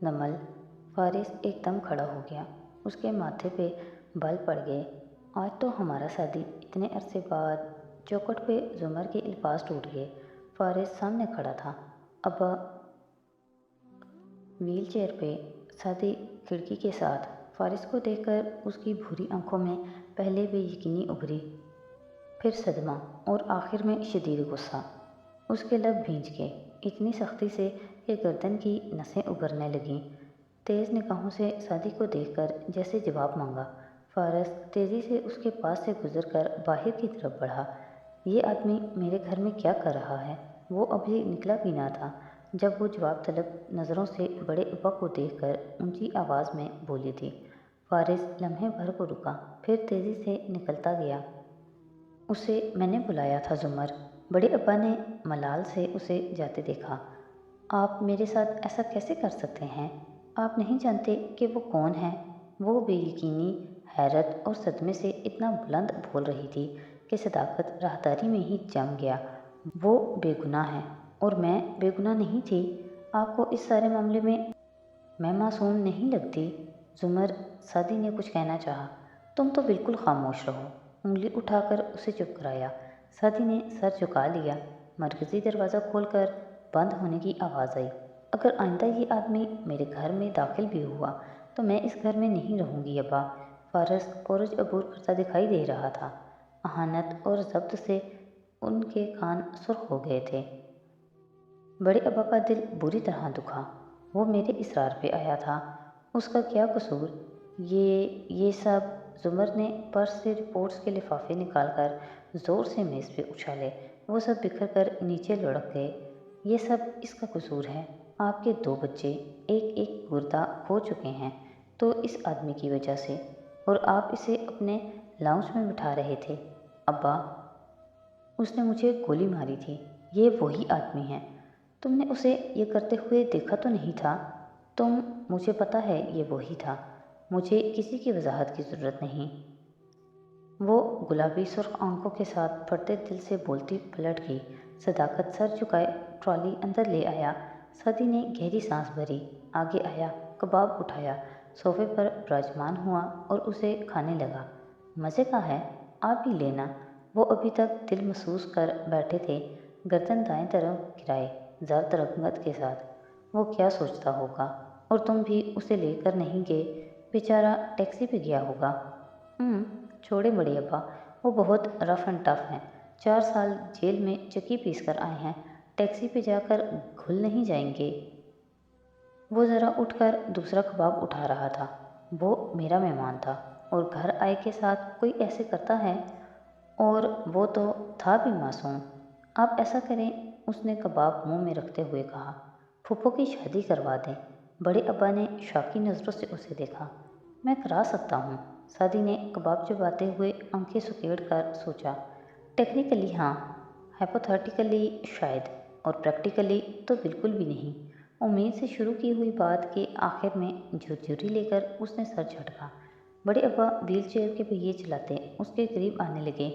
नमल। फारिस एकदम खड़ा हो गया। उसके माथे पे बाल पड़ गए। आज तो हमारा शादी। इतने अरसे बाद चौखट पे जुमर के अल्फाज टूट गए। फारिस सामने खड़ा था। अब्बा व्हील चेयर पे शादी खिड़की के साथ। फारिस को देखकर उसकी भूरी आंखों में पहले बेयकीनी उभरी, फिर सदमा और आखिर में शदीद गुस्सा। उसके लब भींच गए इतनी सख्ती से कि गर्दन की नसें उभरने लगीं। तेज़ निगाहों से शादी को देखकर जैसे जवाब मांगा। फारस तेज़ी से उसके पास से गुजरकर बाहर की तरफ बढ़ा। ये आदमी मेरे घर में क्या कर रहा है? वो अभी निकला भी ना था जब वो जवाब तलब नज़रों से बड़े अब्बा को देखकर ऊंची आवाज़ में बोली थी। फारिस लम्हे भर को रुका, फिर तेज़ी से निकलता गया। उसे मैंने बुलाया था जुमर। बड़े अब्बा ने मलाल से उसे जाते देखा। आप मेरे साथ ऐसा कैसे कर सकते हैं? आप नहीं जानते कि वो कौन है? वो बेयकीनी, हैरत और सदमे से इतना बुलंद बोल रही थी कि सदाकत राहदारी में ही जम गया। वो बेगुनाह है और मैं बेगुनाह नहीं थी। आपको इस सारे मामले में मैं मासूम नहीं लगती। जुमर सादी ने कुछ कहना चाहा। तुम तो बिल्कुल खामोश रहो। उंगली उठाकर उसे चुप कराया। सादी ने सर झुका लिया। मरकज़ी दरवाज़ा खोलकर बंद होने की आवाज़ आई। अगर आइंदा ये आदमी मेरे घर में दाखिल भी हुआ तो मैं इस घर में नहीं रहूँगी अब्बा। फारस औरज अबूर करता दिखाई दे रहा था। अहानत और ज़ब्त से उनके कान सुर्ख हो गए थे। बड़े अब्बा का दिल बुरी तरह दुखा। वो मेरे इसरार पे आया था। उसका क्या कसूर? ये सब। जुमर ने पर्स से रिपोर्ट्स के लिफाफे निकालकर ज़ोर से मेज़ पे उछाले। वो सब बिखर कर नीचे लुढ़क गए। ये सब इसका कसूर है। आपके 2 बच्चे एक एक गुर्दा खो चुके हैं तो इस आदमी की वजह से, और आप इसे अपने लाउंज में बिठा रहे थे। अब्बा, उसने मुझे गोली मारी थी। ये वही आदमी है। तुमने उसे ये करते हुए देखा तो नहीं था? मुझे पता है ये वही था। मुझे किसी की वजाहत की ज़रूरत नहीं। वो गुलाबी सुर्ख आंखों के साथ फटते दिल से बोलती पलट गई। सदाकत सर झुकाए ट्रॉली अंदर ले आया। सदी ने गहरी सांस भरी, आगे आया, कबाब उठाया, सोफे पर विराजमान हुआ और उसे खाने लगा। मज़े का है, आप भी लेना। वो अभी तक दिल महसूस कर बैठे थे, गर्दन दाएं तरफ गिराए, ज़र्द रंगत के साथ। वो क्या सोचता होगा? और तुम भी उसे लेकर नहीं गए? बेचारा टैक्सी पे गया होगा। छोड़े बड़े अब्बा, वो बहुत रफ एंड टफ हैं। 4 साल जेल में चक्की पीस कर आए हैं। टैक्सी पे जाकर घुल नहीं जाएंगे। वो ज़रा उठकर दूसरा कबाब उठा रहा था। वो मेरा मेहमान था और घर आए के साथ कोई ऐसे करता है? और वो तो था भी मासूम। आप ऐसा करें, उसने कबाब मुंह में रखते हुए कहा, फूफो की शादी करवा दें। बड़े अब्बा ने शाकी नज़रों से उसे देखा। मैं करा सकता हूँ। सादी ने कबाब चबाते हुए आंखें सुकेड़ कर सोचा। टेक्निकली हाँ, हाइपोथेटिकली शायद, और प्रैक्टिकली तो बिल्कुल भी नहीं। उम्मीद से शुरू की हुई बात के आखिर में झुरझुरी लेकर उसने सर झटका। बड़े अब्बा व्हील चेयर के पहिए चलाते उसके करीब आने लगे।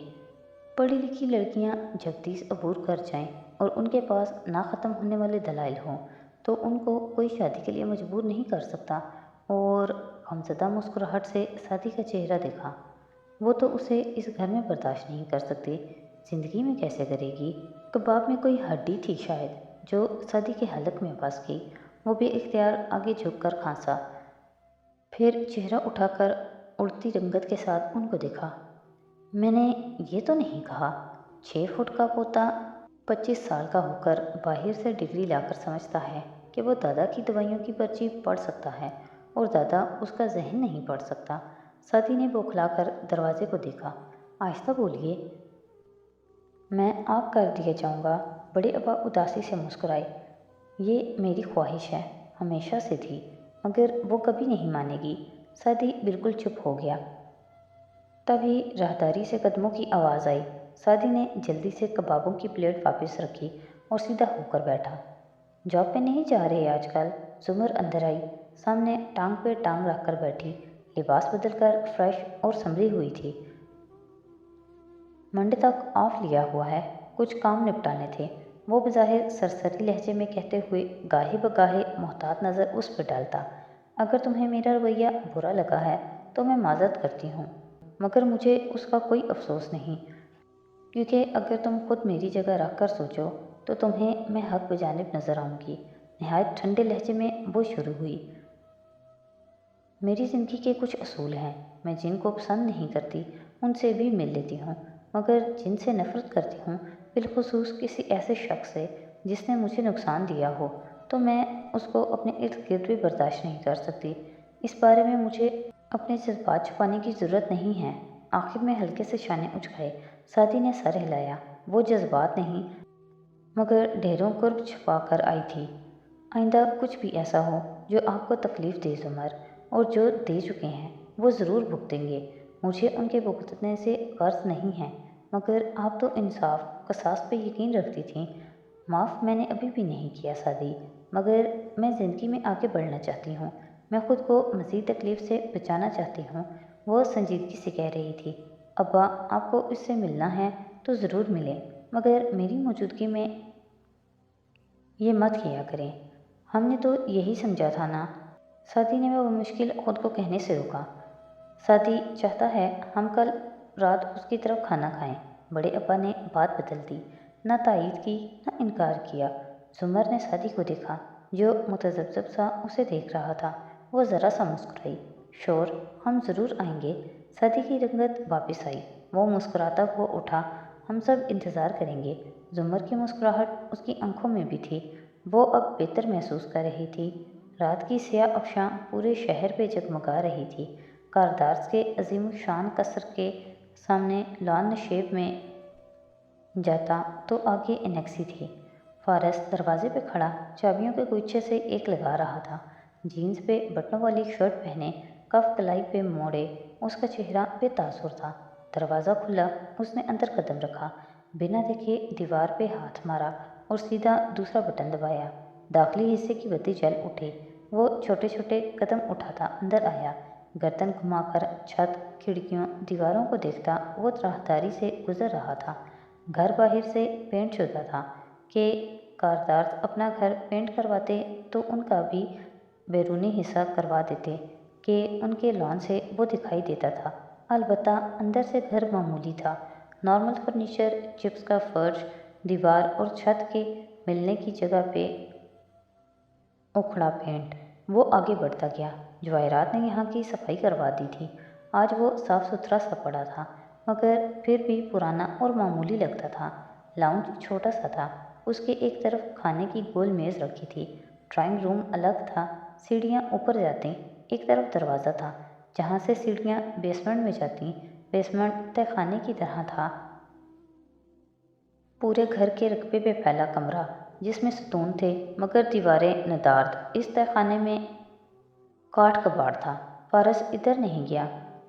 पढ़ी लिखी लड़कियां जगदीश अबूर कर जाएं और उनके पास ना ख़त्म होने वाले दलाइल हों तो उनको कोई शादी के लिए मजबूर नहीं कर सकता। और गमज़दा मुस्कुराहट से शादी का चेहरा देखा। वो तो उसे इस घर में बर्दाश्त नहीं कर सकती। ज़िंदगी में कैसे करेगी? कबाब में कोई हड्डी थी शायद जो शादी के हलक में फंस गई। वो बेइख्तियार आगे झुककर खांसा, फिर चेहरा उठाकर उड़ती रंगत के साथ उनको देखा। मैंने ये तो नहीं कहा। 6 फुट का पोता 25 साल का होकर बाहर से डिग्री लाकर समझता है कि वो दादा की दवाइयों की पर्ची पढ़ सकता है और दादा उसका जहन नहीं पढ़ सकता। सादी ने बौखलाकर दरवाजे को देखा। आहिस्ता बोलिए, मैं आप कर दिया जाऊँगा। बड़े अब्बा उदासी से मुस्कुराए। ये मेरी ख्वाहिश है, हमेशा से थी, मगर वो कभी नहीं मानेगी। सादी बिल्कुल चुप हो गया। तभी राहदारी से कदमों की आवाज़ आई। सादी ने जल्दी से कबाबों की प्लेट वापस रखी और सीधा होकर बैठा। जॉब पे नहीं जा रहे आजकल? जुमर अंदर आई, सामने टांग पे टांग रखकर बैठी, लिबास बदलकर फ्रेश और संभली हुई थी। मंडे तक ऑफ लिया हुआ है, कुछ काम निपटाने थे। वो बज़ाहिर सरसरी लहजे में कहते हुए गाहे बगाहे मोहतात नज़र उस पर डालता। अगर तुम्हें मेरा रवैया बुरा लगा है तो मैं माज़रत करती हूँ, मगर मुझे उसका कोई अफसोस नहीं, क्योंकि अगर तुम खुद मेरी जगह रख कर सोचो तो तुम्हें मैं हक बजानिब नज़र आऊँगी। नहायत ठंडे लहजे में वो शुरू हुई। मेरी ज़िंदगी के कुछ असूल हैं, मैं जिनको पसंद नहीं करती उनसे भी मिल लेती हूँ, मगर जिनसे नफ़रत करती हूँ, बिलखुसूस किसी ऐसे शख्स से जिसने मुझे नुकसान दिया हो, तो मैं उसको अपने इर्द गिर्द भी बर्दाश्त नहीं कर सकती। इस बारे में मुझे अपने जज्बात छुपाने की ज़रूरत नहीं है। आखिर में हल्के से शाने उचकाए। सादी ने सर हिलाया। वो जज्बात नहीं, मगर ढेरों कुर्ब छुपा कर आई थी। आइंदा कुछ भी ऐसा हो जो आपको तकलीफ़ दे ज़ुमर, और जो दे चुके हैं वो ज़रूर भुगतेंगे। मुझे उनके भुगतने से गर्ज नहीं है, मगर आप तो इंसाफ कसास पे यकीन रखती थीं। माफ़ मैंने अभी भी नहीं किया सादी, मगर मैं ज़िंदगी में आगे बढ़ना चाहती हूँ। मैं ख़ुद को मज़ीद तकलीफ़ से बचाना चाहती हूँ। वो संजीदगी से कह रही थी। अब्बा, आपको इससे मिलना है तो ज़रूर मिलें, मगर मेरी मौजूदगी में ये मत किया करें। हमने तो यही समझा था ना। सादी ने वो मुश्किल खुद को कहने से रोका। सादी चाहता है हम कल रात उसकी तरफ खाना खाएं। बड़े अब्बा ने बात बदल दी। न तायीद की न इनकार किया। जुमर ने सादी को देखा, जो मुतज़ब्ज़ब सा उसे देख रहा था। वो ज़रा सा मुस्कुराई। शोर, हम ज़रूर आएंगे। सादी की रंगत वापस आई। वो मुस्कुराता हुआ उठा। हम सब इंतज़ार करेंगे। जुमर की मुस्कुराहट उसकी आंखों में भी थी। वो अब बेहतर महसूस कर रही थी। रात की स्याह अफशां पूरे शहर पे जगमगा रही थी। कारदार्स के अजीम शान कसर के सामने लॉन नशेब में जाता तो आगे एनेक्सी थी। फारस दरवाजे पे खड़ा चाबियों के गुच्छे से एक लगा रहा था। जीन्स पे बटनों वाली शर्ट पहने, कफ कलाई पे मोड़े, उसका चेहरा बेतासुर था। दरवाज़ा खुला, उसने अंदर कदम रखा, बिना देखे दीवार पे हाथ मारा और सीधा दूसरा बटन दबाया। दाखिली हिस्से की बत्ती जल उठी। वो छोटे छोटे कदम उठाता अंदर आया। गर्दन घुमाकर छत, खिड़कियों, दीवारों को देखता वो राहदारी से गुजर रहा था। घर बाहर से पेंट शुदा था कि कारदार अपना घर पेंट करवाते तो उनका भी बैरूनी हिस्सा करवा देते कि उनके लॉन से वो दिखाई देता था। अलबत्ता अंदर से घर मामूली था। नॉर्मल फर्नीचर, चिप्स का फर्श, दीवार और छत के मिलने की जगह पे उखड़ा पेंट। वो आगे बढ़ता गया। जवाहरात ने यहाँ की सफाई करवा दी थी। आज वो साफ़ सुथरा सा पड़ा था, मगर फिर भी पुराना और मामूली लगता था। लाउंज छोटा सा था। उसके एक तरफ खाने की गोल मेज़ रखी थी। ड्राइंग रूम अलग था। सीढ़ियाँ ऊपर जाती। एक तरफ दरवाज़ा था जहाँ से सीढ़ियाँ बेसमेंट में जाती। बेसमेंट तहखाने की तरह था। पूरे घर के रकबे पे फैला कमरा, जिसमें सतून थे मगर दीवारें नदार्द। इस तहखाने में काठ कबाड़ था। फारस इधर नहीं गया।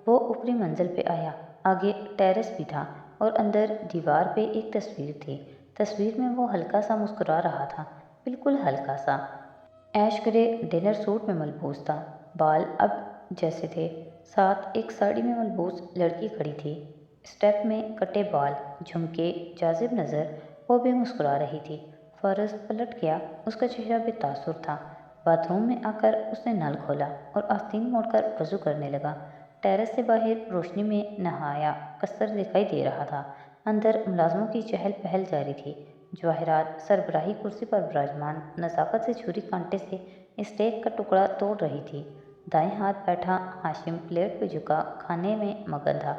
वो ऊपरी मंजिल पे आया। आगे टेरेस भी था और अंदर दीवार पे एक तस्वीर थी। तस्वीर में वो हल्का सा मुस्कुरा रहा था, बिल्कुल हल्का सा। ऐश ग्रे डिनर सूट में मलबूस था। बाल अब जैसे थे। साथ एक साड़ी में मलबूस लड़की खड़ी थी। स्टेप में कटे बाल, झुमके, जाजिब नज़र। वो भी मुस्कुरा रही थी। फ़रज़ पलट गया। उसका चेहरा बेतासुर था। बाथरूम में आकर उसने नल खोला और आस्तीन मोड़कर वज़ू करने लगा। टेरेस से बाहर रोशनी में नहाया कसर दिखाई दे रहा था। अंदर मुलाजमों की चहल पहल जारी थी। जवाहरात सरबराही कुर्सी पर विराजमान नज़ाकत से छुरी कांटे से स्टेक का टुकड़ा तोड़ रही थी। दाएं हाथ बैठा हाशिम प्लेट पे झुका खाने में मगन था।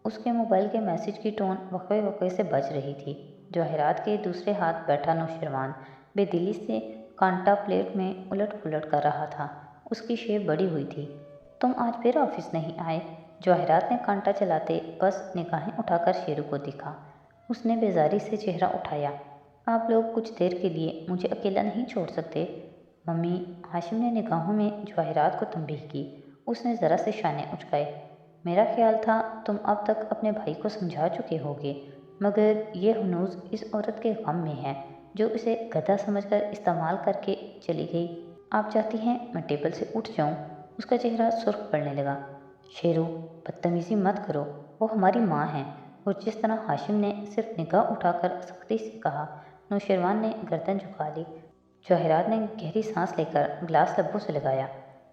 उसके मोबाइल के मैसेज की टोन वक़्फ़े वक़्फ़े से बज रही थी। जवाहरात के दूसरे हाथ बैठा नौशरवान बेदिली से कांटा प्लेट में उलट पुलट कर रहा था। उसकी शेप बड़ी हुई थी। तुम आज फिर ऑफिस नहीं आए? जवाहरात ने कांटा चलाते बस निगाहें उठाकर शेरू को देखा। उसने बेजारी से चेहरा उठाया। आप लोग कुछ देर के लिए मुझे अकेला नहीं छोड़ सकते? मम्मी, हाशिम ने निगाहों में जवाहरात को तंबीह की। उसने ज़रा से शाने उचकाए। मेरा ख्याल था तुम अब तक अपने भाई को समझा चुके होगे, मगर ये हनूज़ इस औरत के गम में है जो इसे गधा समझकर इस्तेमाल करके चली गई। आप चाहती हैं मैं टेबल से उठ जाऊं? उसका चेहरा सुर्ख पड़ने लगा। शेरू, बदतमीज़ी मत करो, वो हमारी माँ हैं। और जिस तरह हाशिम ने सिर्फ निगाह उठाकर सख्ती से कहा, نوشیروان نے گردن جھکا لی۔ جواہرات نے گہری سانس لے کر گلاس لبوں سے لگایا۔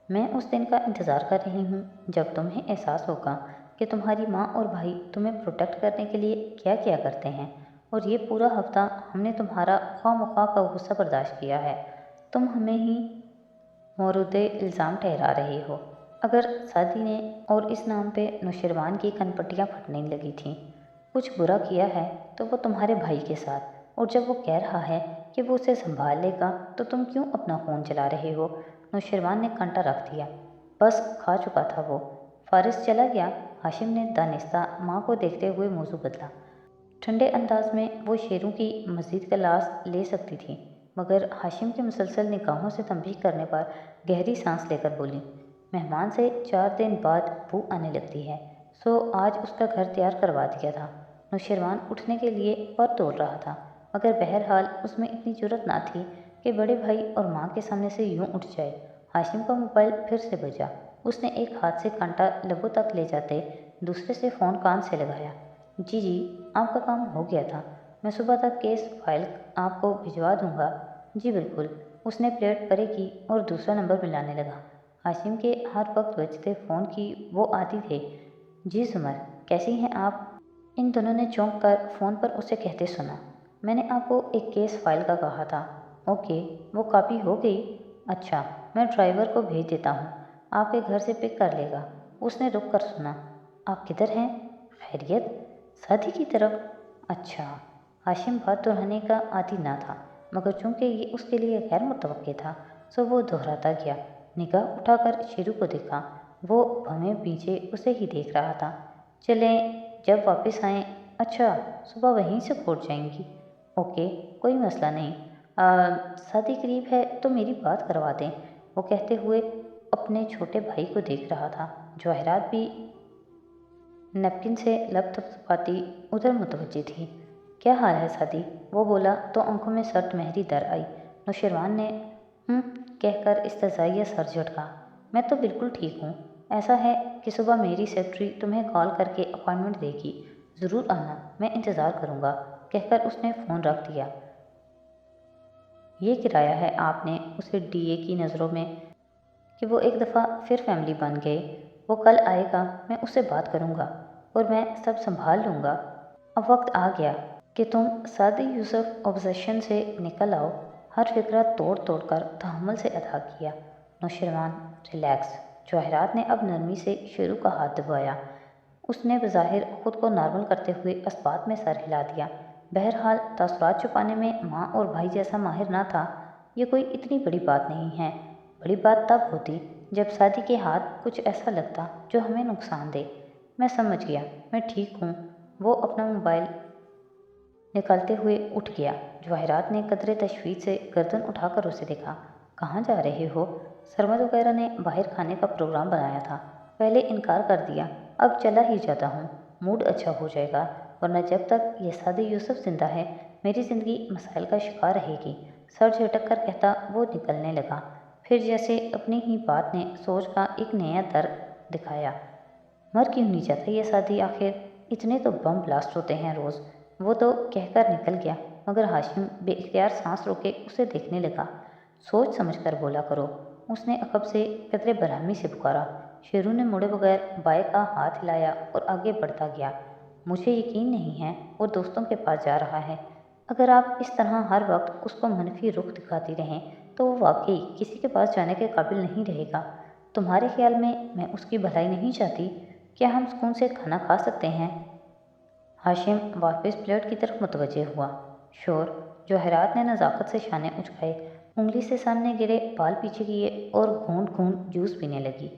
میں اس دن کا انتظار کر رہی ہوں جب تمہیں احساس ہوگا کہ تمہاری ماں اور بھائی تمہیں پروٹیکٹ کرنے کے لیے کیا کیا کرتے ہیں، اور یہ پورا ہفتہ ہم نے تمہارا خواہ مخواہ کا غصہ برداشت کیا ہے۔ تم ہمیں ہی مورد الزام ٹھہرا رہی ہو۔ اگر سعدی نے، اور اس نام پہ نوشیروان کی کن پٹیاں پھٹنے لگی تھیں، کچھ برا کیا ہے تو وہ تمہارے بھائی کے ساتھ، اور جب وہ کہہ رہا ہے کہ وہ اسے سنبھال لے گا تو تم کیوں اپنا خون جلا رہے ہو؟ نوشیروان نے کانٹا رکھ دیا۔ بس کھا چکا تھا وہ۔ فارس چلا گیا؟ ہاشم نے دانستہ ماں کو دیکھتے ہوئے موضوع بدلا۔ ٹھنڈے انداز میں وہ شیروں کی مزید کلاس لے سکتی تھی، مگر ہاشم کے مسلسل نگاہوں سے تنبیہ کرنے پر گہری سانس لے کر بولی، مہمان سے 4 دن بعد بو آنے لگتی ہے، سو آج اس کا گھر تیار کروا دیا تھا۔ نوشیروان اٹھنے کے لیے پر توڑ رہا تھا، مگر بہرحال اس میں اتنی جرأت نہ تھی کہ بڑے بھائی اور ماں کے سامنے سے یوں اٹھ جائے۔ ہاشم کا موبائل پھر سے بجا۔ اس نے ایک ہاتھ سے کانٹا لبوں تک لے جاتے دوسرے سے فون کان سے لگایا۔ جی آپ کا کام ہو گیا تھا، میں صبح تک کیس فائل آپ کو بھجوا دوں گا۔ جی بالکل۔ اس نے پلیٹ پرے کی اور دوسرا نمبر ملانے لگا۔ ہاشم کے ہر وقت بجتے فون کی وہ عادی تھے۔ جی زمر، کیسی ہیں آپ؟ ان دونوں نے چونک کر فون پر اسے کہتے سنا۔ میں نے آپ کو ایک کیس فائل کا کہا تھا۔ اوکے، وہ کاپی ہو گئی؟ اچھا، میں ڈرائیور کو بھیج دیتا ہوں، آپ کے گھر سے پک کر لے گا۔ اس نے رک کر سنا۔ آپ کدھر ہیں؟ خیریت؟ سعدی کی طرف۔ اچھا۔ ہاشم بات دہرانے کا عادی نہ تھا، مگر چونکہ یہ اس کے لیے غیر متوقع تھا سو وہ دہراتا گیا۔ نگاہ اٹھا کر شیرو کو دیکھا، وہ بھویں پیچھے اسے ہی دیکھ رہا تھا۔ چلیں جب واپس آئیں۔ اچھا، صبح وہیں سے کوٹ جائیں گی؟ اوکے، کوئی مسئلہ نہیں۔ سعدی قریب ہے تو میری بات کروا دیں، وہ کہتے ہوئے اپنے چھوٹے بھائی کو دیکھ رہا تھا۔ جواہرات بھی نیپکن سے لب تپتپاتی ادھر متوجہ تھی۔ کیا حال ہے سعدی؟ وہ بولا تو آنکھوں میں سرد مہری در آئی۔ نوشیروان نے کہہ کر استہزائیہ سر جھٹکا۔ میں تو بالکل ٹھیک ہوں۔ ایسا ہے کہ صبح میری سیکرٹری تمہیں کال کر کے اپائنٹمنٹ دے گی، ضرور آنا، میں انتظار کروں گا، کہہ کر اس نے فون رکھ دیا۔ یہ گرایا ہے آپ نے اسے ڈی اے کی نظروں میں کہ وہ ایک دفعہ پھر فیملی بن گئے۔ وہ کل آئے گا، میں اس سے بات کروں گا اور میں سب سنبھال لوں گا۔ اب وقت آ گیا کہ تم سعدی یوسف آبزیشن سے نکل آؤ۔ ہر فکرہ توڑ توڑ کر تحمل سے ادا کیا۔ نوشیروان ریلیکس۔ جواہرات نے اب نرمی سے شیرو کا ہاتھ دبایا۔ اس نے بظاہر خود کو نارمل کرتے ہوئے اثبات میں سر ہلا دیا۔ بہرحال تاثرات چھپانے میں ماں اور بھائی جیسا ماہر نہ تھا۔ یہ کوئی اتنی بڑی بات نہیں ہے۔ بڑی بات تب ہوتی جب سعدی کے ہاتھ کچھ ایسا لگتا جو ہمیں نقصان دے۔ میں سمجھ گیا، میں ٹھیک ہوں۔ وہ اپنا موبائل نکالتے ہوئے اٹھ گیا۔ جواہرات نے قدرے تشویش سے گردن اٹھا کر اسے دیکھا۔ کہاں جا رہے ہو؟ سرمد وغیرہ نے باہر کھانے کا پروگرام بنایا تھا، پہلے انکار کر دیا، اب چلا ہی جاتا ہوں، موڈ اچھا ہو جائے گا، ورنہ جب تک یہ سعدی یوسف زندہ ہے میری زندگی مسائل کا شکار رہے گی۔ سر جھٹک کر کہتا وہ نکلنے لگا، پھر جیسے اپنی ہی بات نے سوچ کا ایک نیا در دکھایا۔ مر کیوں نہیں جاتا یہ سعدی آخر؟ اتنے تو بم بلاسٹ ہوتے ہیں روز۔ وہ تو کہہ کر نکل گیا، مگر ہاشم بے اختیار سانس روکے اسے دیکھنے لگا۔ سوچ سمجھ کر بولا کرو، اس نے عقب سے قدرے برہمی سے پکارا۔ شیرو نے مڑے بغیر بائیں کا ہاتھ ہلایا اور آگے بڑھتا گیا۔ مجھے یقین نہیں ہے وہ دوستوں کے پاس جا رہا ہے۔ اگر آپ اس طرح ہر وقت اس کو منفی رخ دکھاتی رہیں تو وہ واقعی کسی کے پاس جانے کے قابل نہیں رہے گا۔ تمہارے خیال میں اس کی بھلائی نہیں چاہتی؟ کیا ہم سکون سے کھانا کھا سکتے ہیں؟ ہاشم واپس پلیٹ کی طرف متوجہ ہوا۔ شور۔ جواہرات نے نزاکت سے شانے اچکائے، انگلی سے سامنے گرے بال پیچھے کیے اور گھونٹ گھونٹ جوس پینے لگی۔